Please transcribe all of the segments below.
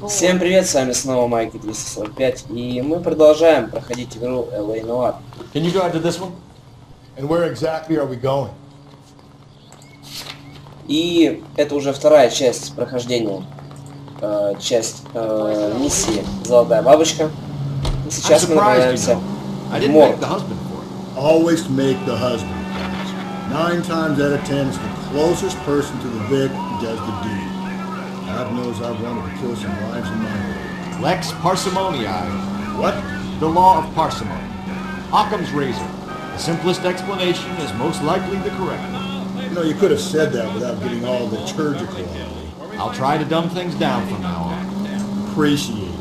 Всем привет, с вами снова Майки 345, и мы продолжаем проходить игру L.A.Noire. Can you drive to this one? And where exactly are we going? И это уже вторая часть прохождения, часть миссии «Золотая бабочка». И сейчас мы направляемся в морг. Always make the husband. 9 times out of 10, it's the closest person to the vic who does the deed. God knows I've wanted to kill some lives in my day. Lex parsimoniae. What? The law of parsimony. Occam's razor. The simplest explanation is most likely the correct one. You know, you could have said that without getting all liturgical on me. I'll try to dumb things down from now on. Appreciate it.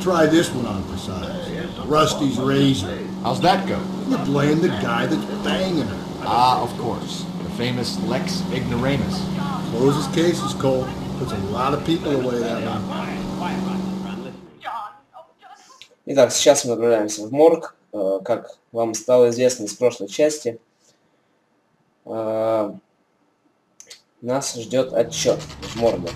Try this one on for size. Rusty's razor. How's that go? You're playing the guy that's banging her. Ah, of course. The famous Lex ignoramus. Closes cases, Cole. Puts a lot of people away that one. Итак, сейчас мы направляемся в морг. Как вам стало известно из прошлой части, нас ждет отчет в морге.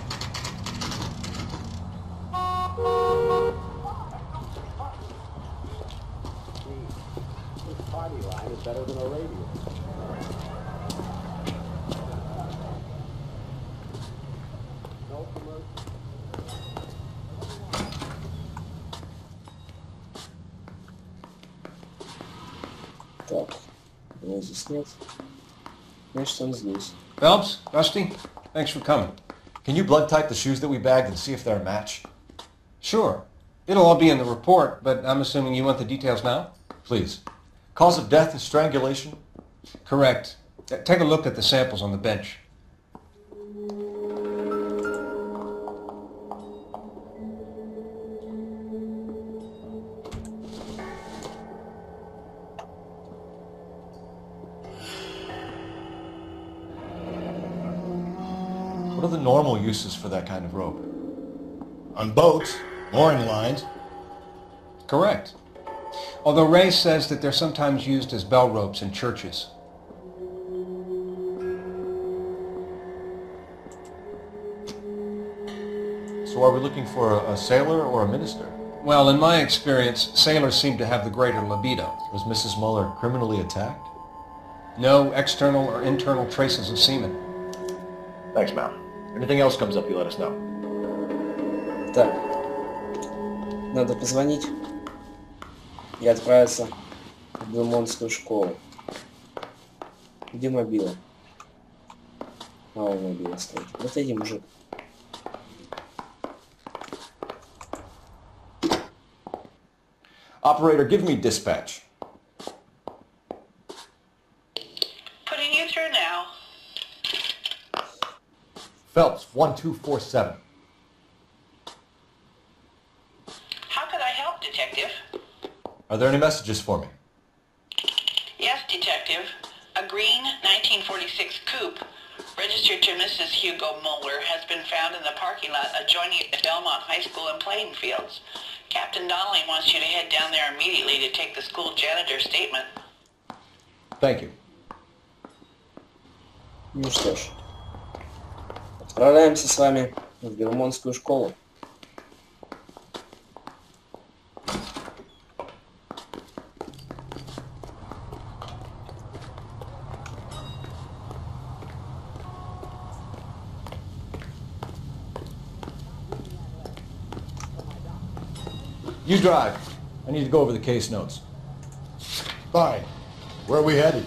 Так, его здесь нет. Значит, он здесь. Phelps, Rusty, thanks for coming. Can you blood type the shoes that we bagged and see if they're a match? Sure. It'll all be in the report, but I'm assuming you want the details now? Please. Cause of death is strangulation? Correct. Take a look at the samples on the bench. What are the normal uses for that kind of rope? On boats, mooring lines. Correct. Although Ray says that they're sometimes used as bell ropes in churches. So are we looking for a sailor or a minister? Well, in my experience, sailors seem to have the greater libido. Was Mrs. Muller criminally attacked? No external or internal traces of semen. Thanks, Mal. Anything else comes up, you let us know. Так, надо позвонить и отправиться в Белмонтскую школу. Где мобила? А, он мобила стоит. Вот иди, мужик. Operator, give me dispatch. Putting you through now. Phelps, 1247. How could I help, Detective? Are there any messages for me? Yes, Detective. A green 1946 coupe, registered to Mrs. Hugo Muller, has been found in the parking lot adjoining the Belmont High School and playing fields. Captain Donnelly wants you to head down there immediately to take the school janitor's statement. Thank you. Ну что ж, отправляемся с вами в Белмонтскую школу. You drive. I need to go over the case notes. Fine. Where are we headed?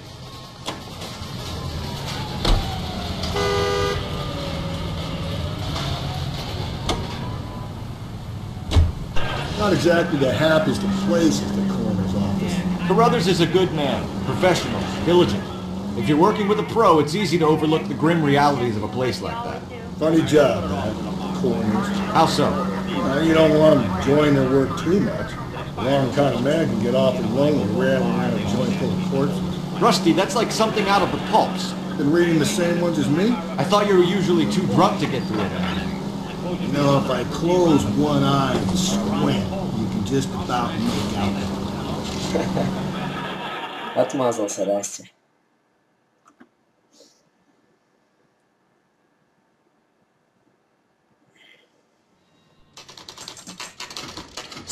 Not exactly the happiest of places, the coroner's office. Carruthers is a good man, professional, diligent. If you're working with a pro, it's easy to overlook the grim realities of a place like that. Funny job, that, coroner's. How so? You don't want them enjoying their work too much. The wrong kind of man can get awfully lonely rattling around a joint full of corpses. Rusty, that's like something out of the pulps. Been reading the same ones as me? I thought you were usually too drunk to get through it. You know, if I close one eye and squint, you can just about make out. Отмазался Расти.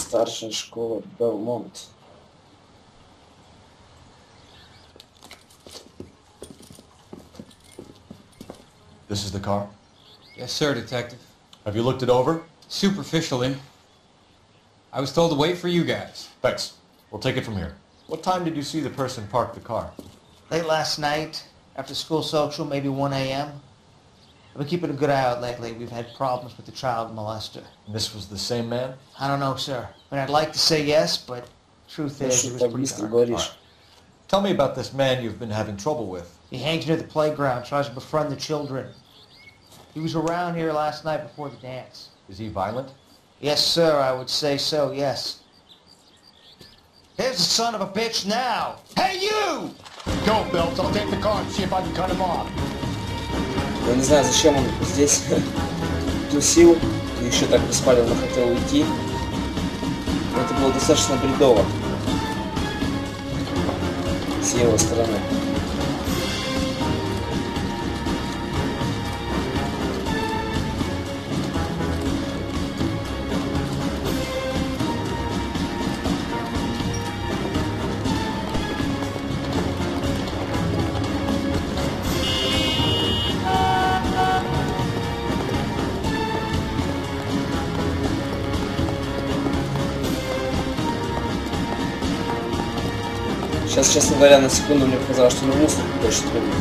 Старшая школа Белмонт. This is the car? Yes, sir, Detective. Have you looked it over? Superficially. I was told to wait for you guys. Thanks. We'll take it from here. What time did you see the person park the car? Late last night, after school social, maybe 1 a.m. I've been keeping a good eye out lately. We've had problems with the child molester. And this was the same man? I don't know, sir. I mean, I'd like to say yes, but truth is, it was pretty dark. Tell me about this man you've been having trouble with. He hangs near the playground, tries to befriend the children. He was around here last night before the dance. Is he violent? Yes, sir, I would say so, yes. Here's the son of a bitch now! Hey, you! Go, Phelps. I'll take the car and see if I can cut him off. Я не знаю, зачем он здесь тусил, еще так беспалевно хотел уйти. Но это было достаточно бредово с его стороны. Сейчас, честно говоря, на секунду мне показалось, что на мусорку больше трудно.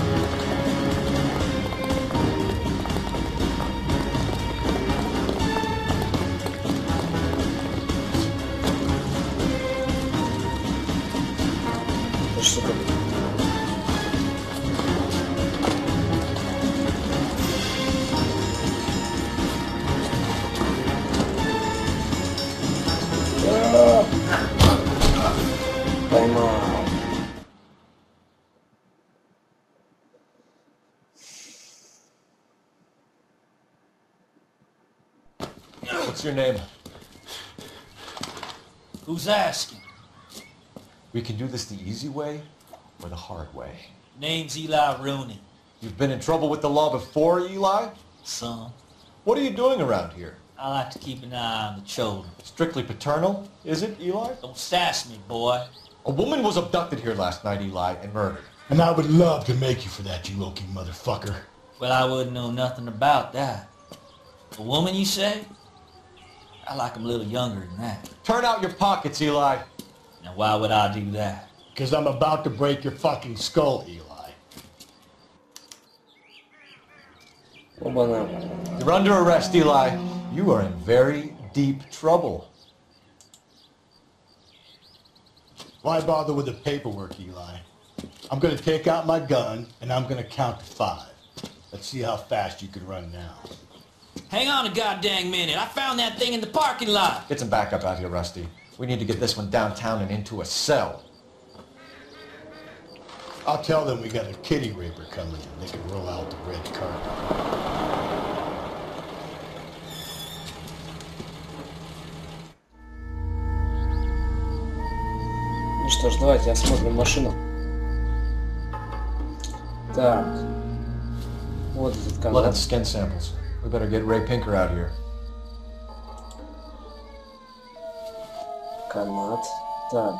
Что такое? Поймал. What's your name? Who's asking? We can do this the easy way or the hard way. Name's Eli Rooney. You've been in trouble with the law before, Eli? Son, What are you doing around here? I like to keep an eye on the children. Strictly paternal, is it, Eli? Don't sass me, boy. A woman was abducted here last night, Eli, and murdered. And I would love to make you for that, you low-key motherfucker. Well, I wouldn't know nothing about that. A woman, you say? I like 'em a little younger than that. Turn out your pockets, Eli. Now, why would I do that? Because I'm about to break your fucking skull, Eli. Оба-на. You're under arrest, Eli. You are in very deep trouble. Why bother with the paperwork, Eli? I'm going to take out my gun, and I'm going to count to 5. Let's see how fast you can run now. Hang on a goddamn minute. I found that thing in the parking lot. Get some backup out here, Rusty. We need to get this one downtown and into a cell. I'll tell them we got a kitty raper coming and they can roll out the red carpet. Ну что ж, давайте осмотрим машину. Так. Вот этот Blood канал. and skin samples. We better get Ray Pinker out here. Канат. Так.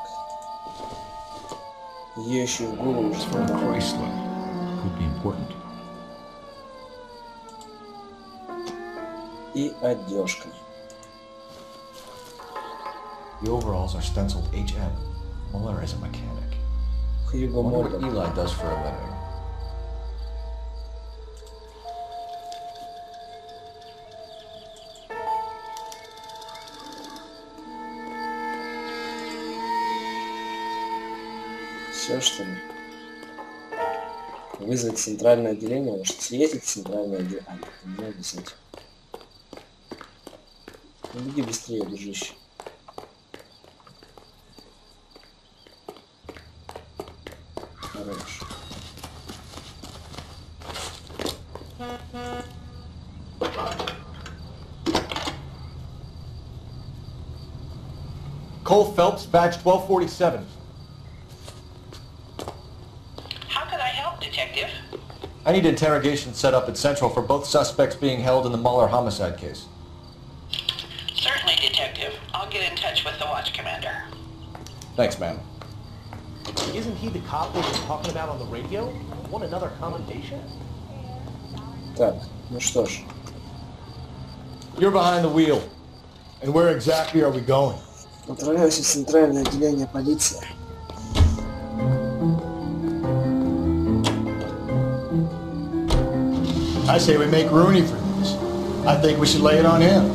Ее еще в голову уже сломали. Could be important. И одежка. The overalls are stenciled HM. Muller is a mechanic. Хьюго I wonder what Морган. Eli does for a living. Все, что ли? Вызвать центральное отделение. Может, съездить в центральное отделение? А, нет, не надо писать. Ну, беги быстрее, дружище. Хорош. Cole Phelps, badge 1247. How could I help, Detective? I need interrogation set up at Central for both suspects being held in the Muller homicide case. Certainly. night, Detective. I'll get in touch with the watch commander. Thanks, ma'am. Isn't he the cop they were talking about on the radio? Want another commendation? Так, ну что ж. You're behind the wheel. And where exactly are we going? Отправляюсь в центральное отделение полиции. I say we make Rooney for this. I think we should lay it on him.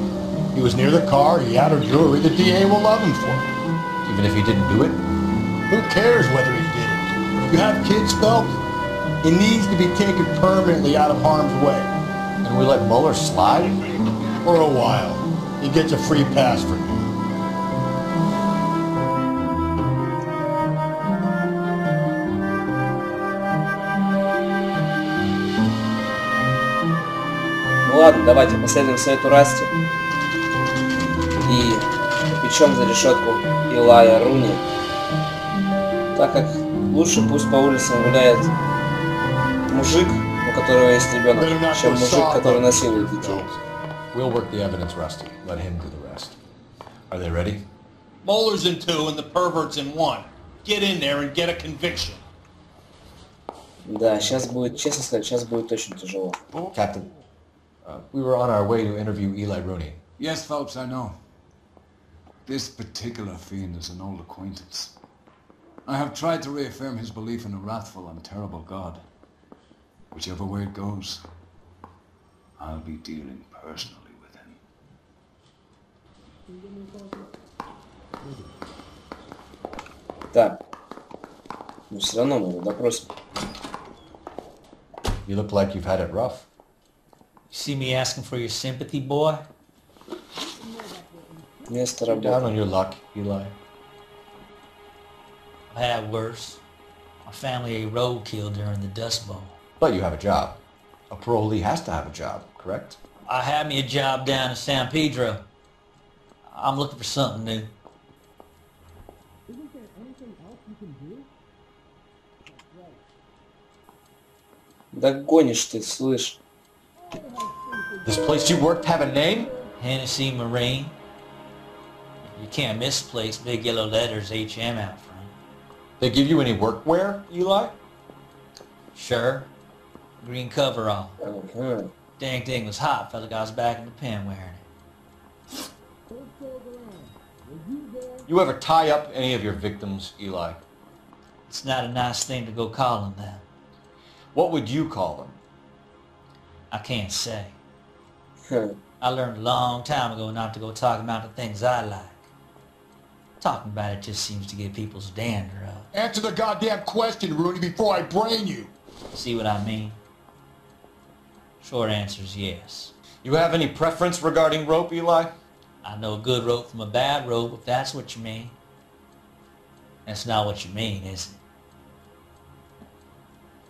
He was near the car, he had her jewelry, the DA will love him for it. Even if he didn't do it? Who cares whether he did it? You have kids, Phelps? He needs to be taken permanently out of harm's way. And we let Mueller slide? For a while. He gets a free pass for me. Ну ладно, давайте последуем совету Расти. И печем за решетку Элая Руни. Так как лучше пусть по улицам гуляет мужик, у которого есть ребенок, чем мужик, который насилует детей. We'll work the evidence, Rusty. Let him do the rest. Are they ready? Moeller's in 2 and the pervert's in 1. Get in there and get a conviction. Да, сейчас будет, честно сказать, сейчас будет очень тяжело. Captain, we were on our way to interview Eli Rooney. Yes, Phelps, I know. This particular fiend is an old acquaintance. I have tried to reaffirm his belief in a wrathful and terrible God. Whichever way it goes, I'll be dealing personally with him. Так. Но все равно мы его допросим. You look like you've had it rough. You see me asking for your sympathy, boy? Место Down работы. on your luck, Eli. I had worse. My family ate roadkill during the Dust Bowl. But you have a job. A parolee has to have a job, correct? I had me a job down in San Pedro. I'm looking for something new. Да гонишь ты, слышь. This place you worked have a name? Hennessy Marine. You can't misplace big yellow letters HM out front. They give you any workwear, Eli? Sure. Green coverall. Ага. Dang thing was hot. Felt like I was back in the pen wearing it. You ever tie up any of your victims, Eli? It's not a nice thing to go calling them. What would you call them? I can't say. Хм. I learned a long time ago not to go talking about the things I like. Talking about it just seems to get people's dander up. Answer the goddamn question, Rooney, before I brain you. See what I mean? Short answer is yes. You have any preference regarding rope, Eli? I know a good rope from a bad rope, if that's what you mean. That's not what you mean, is it?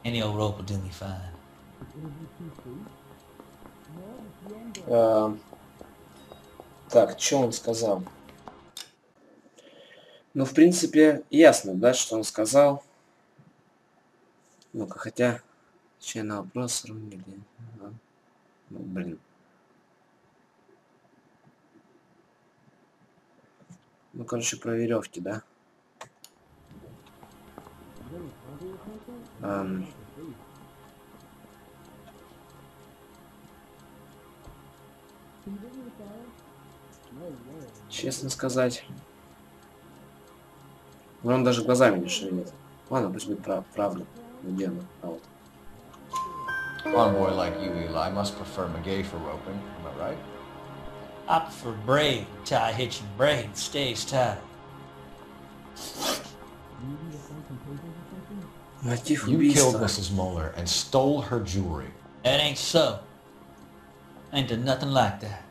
Any old rope will do me fine. Так, что он сказал? Ну, в принципе, ясно, да, что он сказал. Ну-ка, хотя... Чей на вопрос Руни? Ну, блин. Ну, короче, про веревки, да? Честно сказать, он даже глазами не шевелит. Ладно, пусть будет правда. Наверное, а вот. One boy like you, Eli, must prefer McGay for roping. Am I right? I prefer braid, tie hitching braid, stays tight. Мотив You killed убийства. Mrs. Mueller and stole her jewelry. That ain't so. Ain't done nothing like that.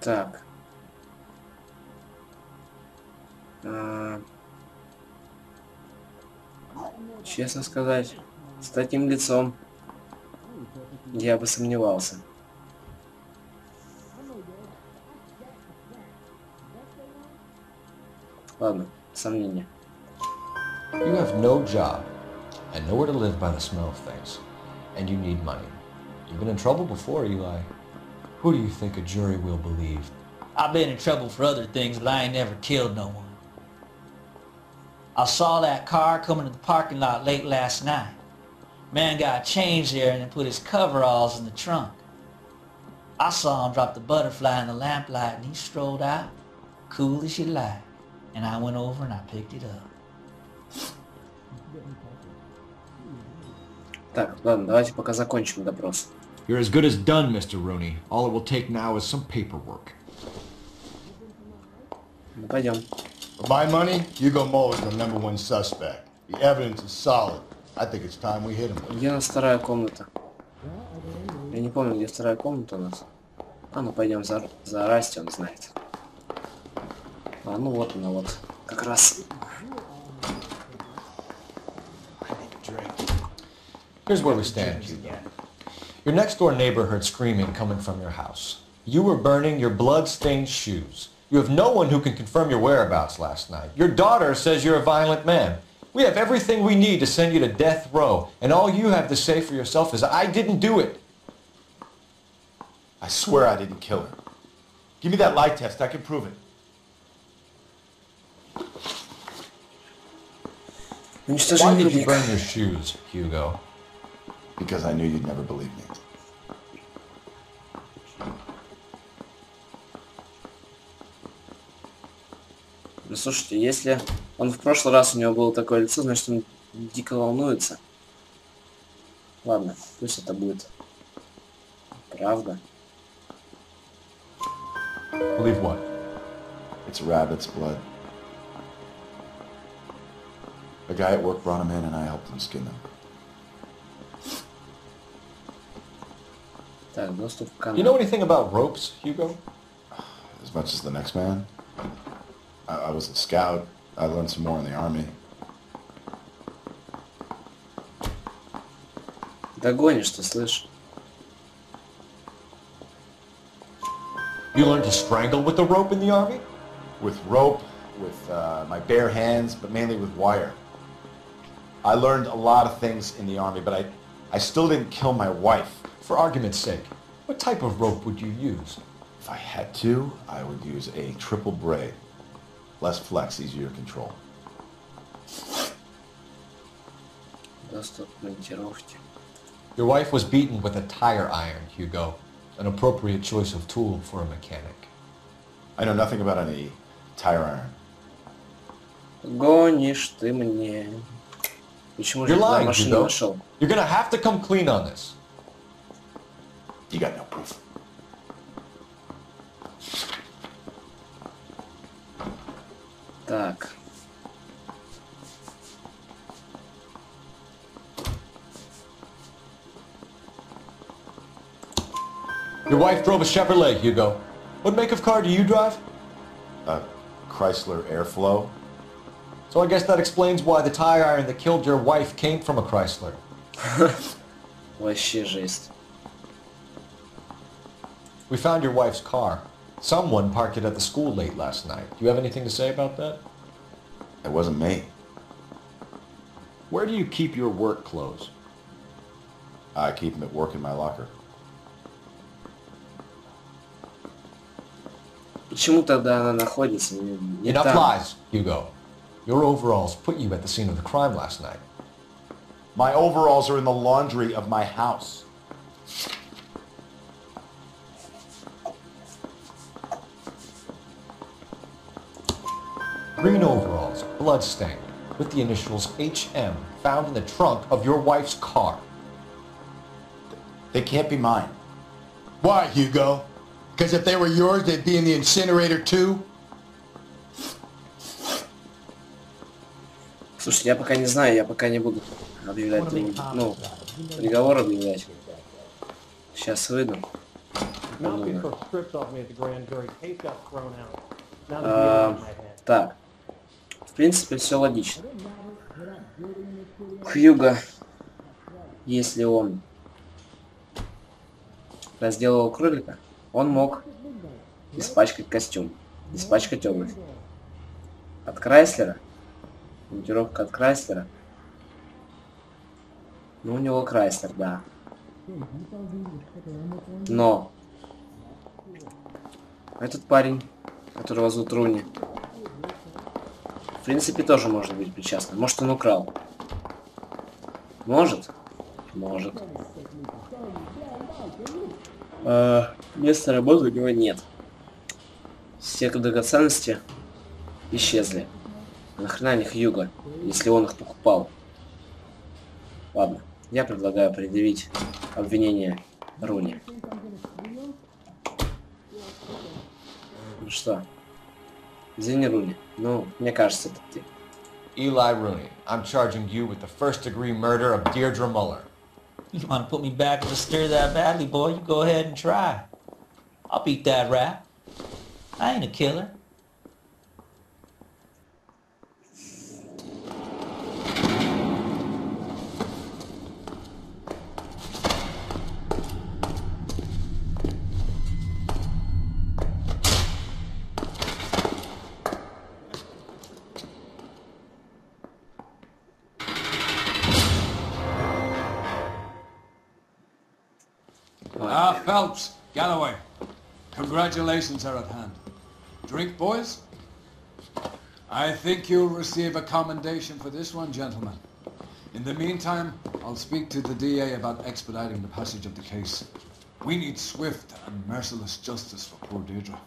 Так. Честно сказать, с таким лицом я бы сомневался. Ладно, сомнения. You have no job and nowhere to live by the smell of things. And you need money. You've been in trouble before, Eli. Who do you think a jury will believe? I've been in trouble for other things, but I ain't never killed no one. I saw that car coming to the parking lot late last night. Man got changed there and then put his coveralls in the trunk. I saw him drop the butterfly in the lamplight and he strolled out, cool as you like. And I went over and I picked it up. Так, ладно, давайте пока закончим допрос. You're as good as done, Mr. Rooney. All it will take now is some paperwork. Ну, пойдем. For my money, Hugo Muller's the #1 suspect. The evidence is solid. I think it's time we hit him. Где у нас вторая комната? Я не помню, где вторая комната у нас. А, ну пойдем за Расти, он знает. А, ну вот она, вот. Как раз. Here's where we stand, Hugo. Your next-door neighbor heard screaming coming from your house. You were burning your blood-stained shoes. You have no one who can confirm your whereabouts last night. Your daughter says you're a violent man. We have everything we need to send you to death row, and all you have to say for yourself is, I didn't do it. I swear I didn't kill her. Give me that lie test, I can prove it. Why did you burn your shoes, Hugo? Because I knew you'd never believe me. Ну, слушайте, если он в прошлый раз у него было такое лицо, значит он дико волнуется. Ладно, пусть это будет правда. Believe what? It's a rabbit's blood. A guy at work brought him in and I helped him skin them. Так, доступ к каналу. You know anything about ropes, Hugo? As much as the next man. I was a scout. I learned some more in the army. Догонишь ты, слышь? You learned to strangle with the rope in the army? With rope, with my bare hands, but mainly with wire. I learned a lot of things in the army, but I still didn't kill my wife. For argument's sake, what type of rope would you use? If I had to, I would use a triple braid. Less flex, easier to control. Доступ к монтировке. Your wife was beaten with a tire iron, Hugo. An appropriate choice of tool for a mechanic. I know nothing about any tire iron. Гонишь ты мне. Почему же You're я lying, машину Hugo. нашел? You're gonna have to come clean on this. You got no proof. Так. Your wife drove a Chevrolet, Hugo. What make of car do you drive? A Chrysler Airflow. So I guess that explains why the tire iron that killed your wife came from a Chrysler. Вообще жесть. We found your wife's car. Someone parked it at the school late last night. Do you have anything to say about that? It wasn't me. Where do you keep your work clothes? I keep them at work in my locker. Почему тогда она находится? Не Enough там. lies, Hugo. Your overalls put you at the scene of the crime last night. My overalls are in the laundry of my house. Green overalls, bloodstained, with the initials HM, found in the trunk of your wife's car. They can't be mine. Why, Hugo? Because if they were yours, they'd be in the incinerator too? Слушай, я пока не знаю, я пока не буду объявлять, ну, приговор объявлять. Сейчас выйду. Так. В принципе, все логично. Хьюго, если он разделывал кролика, он мог испачкать костюм, испачкать обувь. От Крайслера, монтировка от Крайслера. Ну, у него Крайслер, да. Но этот парень, которого зовут Руни, в принципе, тоже может быть причастным. Может, он украл. Может? Может. Места работы у него нет. Все драгоценности исчезли. Нахрена они Хьюго, если он их покупал? Ладно, я предлагаю предъявить обвинение Руни. Ну что? Извини, Руни. Ну, мне кажется, это ты. Eli Rooney, I'm charging you with the first-degree murder of Deirdre Muller. You want to put me back to stir that badly, boy? You go ahead and try. I'll beat that rap. I ain't a killer. Phelps, Galloway, congratulations are at hand. Drink, boys? I think you'll receive a commendation for this one, gentlemen. In the meantime, I'll speak to the DA about expediting the passage of the case. We need swift and merciless justice for poor Deirdre.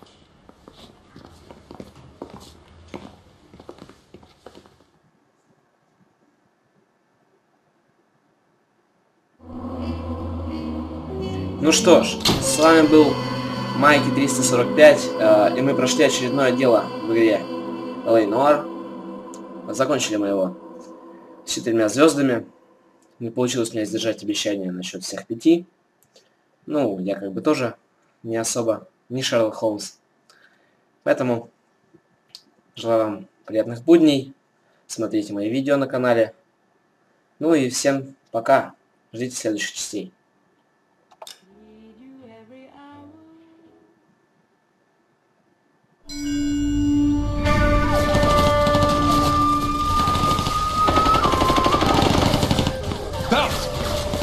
Ну что ж, с вами был Майки 345, и мы прошли очередное дело в игре L.A.Noire. Закончили мы его с 4 звездами. Не получилось мне сдержать обещание насчет всех 5. Ну, я как бы тоже не особо, не Шерлок Холмс. Поэтому желаю вам приятных будней. Смотрите мои видео на канале. Ну и всем пока. Ждите следующих частей.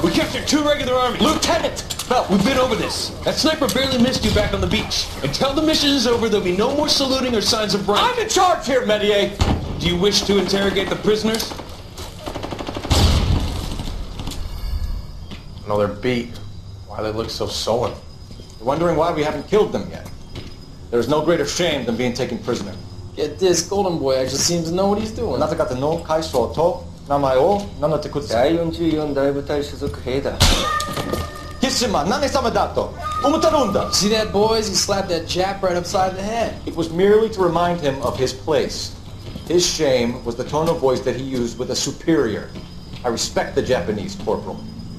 We captured 2 regular army. Lieutenant! Phelps, we've been over this. That sniper barely missed you back on the beach. Until the mission is over, there'll be no more saluting or signs of rank. I'm in charge here, Medier! Do you wish to interrogate the prisoners? No, they're beat. Why they look so sullen? You're wondering why we haven't killed them yet. There's no greater shame than being taken prisoner. Get this, Golden Boy actually seems to know what he's doing. なぜかとの会社と名前を名乗ってください。第44大部隊所属兵だ。See that, boys? He slapped that Jap right upside the head. It was merely to remind him of his place. His shame was the tone of voice that he used with a superior. I respect the Japanese, Corporal.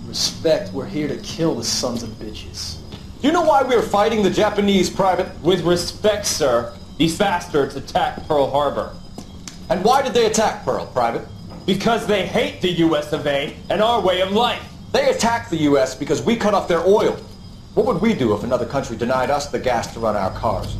Respect, we're here to kill the sons of bitches. Do you know why we are fighting the Japanese, Private? With respect, sir, these bastards attacked Pearl Harbor. And why did they attack Pearl, Private? Because they hate the US of A and our way of life. They attacked the US because we cut off their oil. What would we do if another country denied us the gas to run our cars?